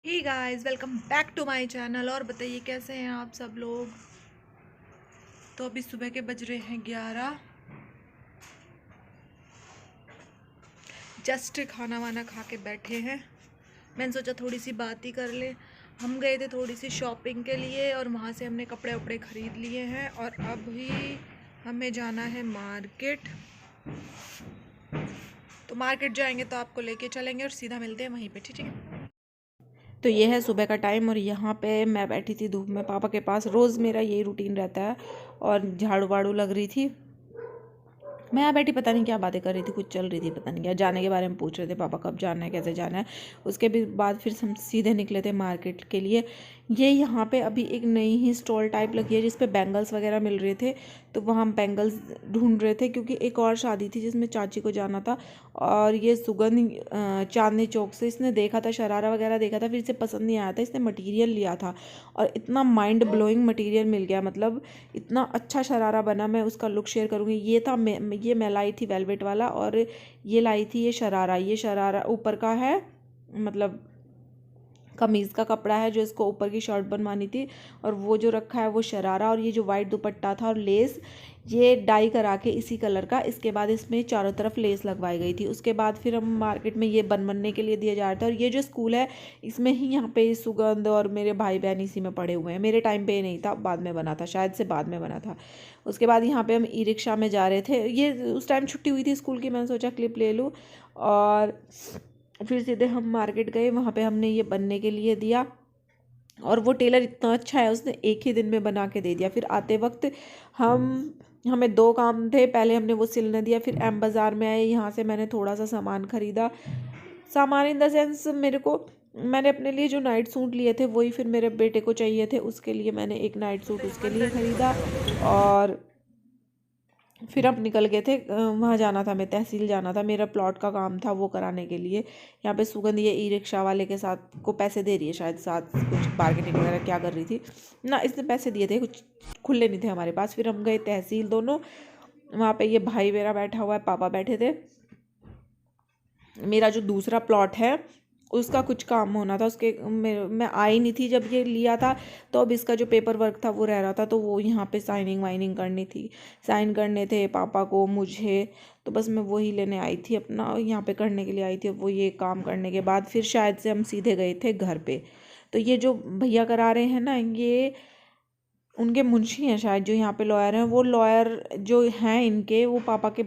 Hey guys, welcome back to my channel. और बताइए कैसे हैं आप सब लोग। तो अभी सुबह के बज रहे हैं 11। जस्ट खाना वाना खा के बैठे हैं। मैंने सोचा थोड़ी सी बात ही कर ले। हम गए थे थोड़ी सी शॉपिंग के लिए और वहाँ से हमने कपड़े वपड़े ख़रीद लिए हैं और अभी हमें जाना है मार्केट। तो मार्केट जाएंगे तो आपको लेके चलेंगे और सीधा मिलते हैं वहीं पे, ठीक है। तो ये है सुबह का टाइम और यहाँ पे मैं बैठी थी धूप में पापा के पास। रोज़ मेरा यही रूटीन रहता है। और झाड़ू वाड़ू लग रही थी। मैं यहाँ बैठी पता नहीं क्या बातें कर रही थी, कुछ चल रही थी पता नहीं क्या। जाने के बारे में पूछ रहे थे पापा, कब जाना है, कैसे जाना है। उसके भी बाद फिर हम सीधे निकले थे मार्केट के लिए। ये यहाँ पे अभी एक नई ही स्टॉल टाइप लगी है जिस पे बैंगल्स वगैरह मिल रहे थे। तो वहाँ हम बैंगल्स ढूंढ रहे थे क्योंकि एक और शादी थी जिसमें चाची को जाना था। और ये सुगंध चांदनी चौक से इसने देखा था, शरारा वगैरह देखा था, फिर इसे पसंद नहीं आया था, इसने मटेरियल लिया था। और इतना माइंड ब्लोइंग मटेरियल मिल गया, मतलब इतना अच्छा शरारा बना। मैं उसका लुक शेयर करूँगी। ये था ये मैं लाई थी वेलवेट वाला और ये लाई थी ये शरारा। ये शरारा ऊपर का है, मतलब कमीज़ का कपड़ा है जो इसको ऊपर की शर्ट बनवानी थी। और वो जो रखा है वो शरारा। और ये जो वाइट दुपट्टा था और लेस, ये डाई करा के इसी कलर का। इसके बाद इसमें चारों तरफ लेस लगवाई गई थी। उसके बाद फिर हम मार्केट में ये बनने के लिए दिया जा रहा था। और ये जो स्कूल है इसमें ही यहाँ पे सुगंध और मेरे भाई बहन इसी में पढ़े हुए हैं। मेरे टाइम पे ये नहीं था, बाद में बना था, शायद से बाद में बना था। उसके बाद यहाँ पे हम ई रिक्शा में जा रहे थे। ये उस टाइम छुट्टी हुई थी स्कूल की, मैंने सोचा क्लिप ले लूँ। और फिर सीधे हम मार्केट गए, वहाँ पे हमने ये बनने के लिए दिया। और वो टेलर इतना अच्छा है, उसने एक ही दिन में बना के दे दिया। फिर आते वक्त हमें दो काम थे। पहले हमने वो सिलने दिया, फिर एम बाज़ार में आए, यहाँ से मैंने थोड़ा सा सामान ख़रीदा। सामान इन द सेंस मैंने अपने लिए जो नाइट सूट लिए थे वही फिर मेरे बेटे को चाहिए थे, उसके लिए मैंने एक नाइट सूट उसके लिए ख़रीदा। और फिर अब निकल गए थे, वहाँ जाना था, मैं तहसील जाना था, मेरा प्लॉट का काम था वो कराने के लिए। यहाँ पे सुगंध ये ई रिक्शा वाले के साथ को पैसे दे रही है, शायद साथ कुछ बार्गेनिंग वगैरह क्या कर रही थी ना। इसने पैसे दिए थे, कुछ खुले नहीं थे हमारे पास। फिर हम गए तहसील दोनों। वहाँ पे ये भाई मेरा बैठा हुआ है, पापा बैठे थे। मेरा जो दूसरा प्लॉट है उसका कुछ काम होना था, उसके मैं आई नहीं थी जब ये लिया था। तो अब इसका जो पेपर वर्क था वो रह रहा था, तो वो यहाँ पे साइनिंग वाइनिंग करनी थी, साइन करने थे पापा को, मुझे। तो बस मैं वही लेने आई थी, अपना यहाँ पे करने के लिए आई थी। वो ये काम करने के बाद फिर शायद से हम सीधे गए थे घर पे। तो ये जो भैया करा रहे हैं ना, ये उनके मुंशी हैं शायद, जो यहाँ पे लॉयर हैं। वो लॉयर जो हैं इनके, वो पापा के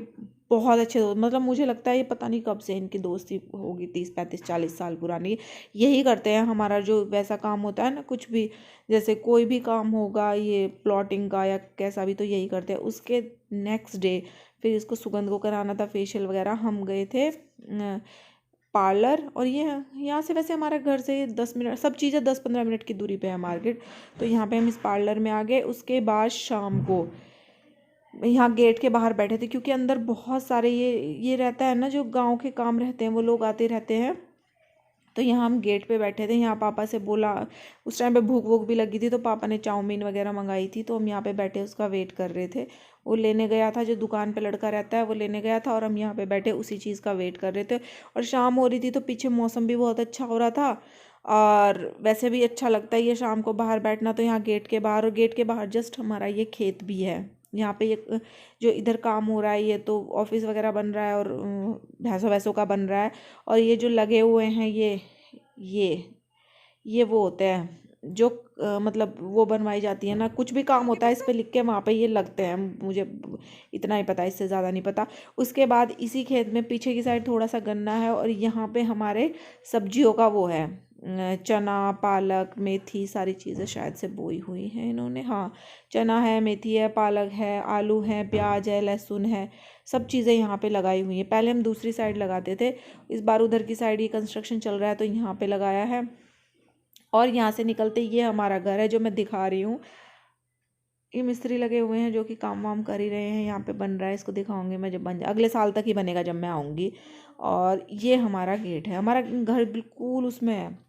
बहुत अच्छे दोस्त, मतलब मुझे लगता है ये पता नहीं कब से इनकी दोस्ती होगी, 30 35 40 साल पुरानी। यही करते हैं हमारा जो वैसा काम होता है ना, कुछ भी जैसे कोई भी काम होगा ये प्लॉटिंग का या कैसा भी, तो यही करते हैं। उसके नेक्स्ट डे फिर इसको सुगंध को कराना था फेशियल वगैरह। हम गए थे पार्लर। और ये यहाँ से वैसे हमारे घर से 10 मिनट, सब चीज़ें 10 15 मिनट की दूरी पे है मार्केट। तो यहाँ पे हम इस पार्लर में आ गए। उसके बाद शाम को यहाँ गेट के बाहर बैठे थे क्योंकि अंदर बहुत सारे ये रहता है ना, जो गांव के काम रहते हैं वो लोग आते रहते हैं। तो यहाँ हम गेट पे बैठे थे। यहाँ पापा से बोला, उस टाइम पे भूख वूख भी लगी थी तो पापा ने चाउमीन वगैरह मंगाई थी। तो हम यहाँ पे बैठे उसका वेट कर रहे थे। वो लेने गया था, जो दुकान पे लड़का रहता है वो लेने गया था, और हम यहाँ पे बैठे उसी चीज़ का वेट कर रहे थे। और शाम हो रही थी तो पीछे मौसम भी बहुत अच्छा हो रहा था। और वैसे भी अच्छा लगता है ये शाम को बाहर बैठना। तो यहाँ गेट के बाहर, और गेट के बाहर जस्ट हमारा ये खेत भी है। यहाँ पे ये जो इधर काम हो रहा है ये तो ऑफिस वगैरह बन रहा है और भैंसों वैसों का बन रहा है। और ये जो लगे हुए हैं ये ये वो होते हैं जो मतलब वो बनवाई जाती है ना, कुछ भी काम होता है इस पे लिख के वहाँ पे ये लगते हैं। मुझे इतना ही पता है, इससे ज़्यादा नहीं पता। उसके बाद इसी खेत में पीछे की साइड थोड़ा सा गन्ना है और यहाँ पे हमारे सब्जियों का वो है, चना पालक मेथी सारी चीज़ें शायद से बोई हुई हैं इन्होंने। हाँ, चना है, मेथी है, पालक है, आलू है, प्याज है, लहसुन है, सब चीज़ें यहाँ पे लगाई हुई हैं। पहले हम दूसरी साइड लगाते थे, इस बार उधर की साइड ये कंस्ट्रक्शन चल रहा है तो यहाँ पे लगाया है। और यहाँ से निकलते ये हमारा घर है जो मैं दिखा रही हूँ। ये मिस्त्री लगे हुए हैं जो कि काम वाम कर ही रहे हैं, यहाँ पे बन रहा है। इसको दिखाऊंगी मैं जब बन जाए, अगले साल तक ही बनेगा जब मैं आऊँगी। और ये हमारा गेट है, हमारा घर बिल्कुल उसमें है।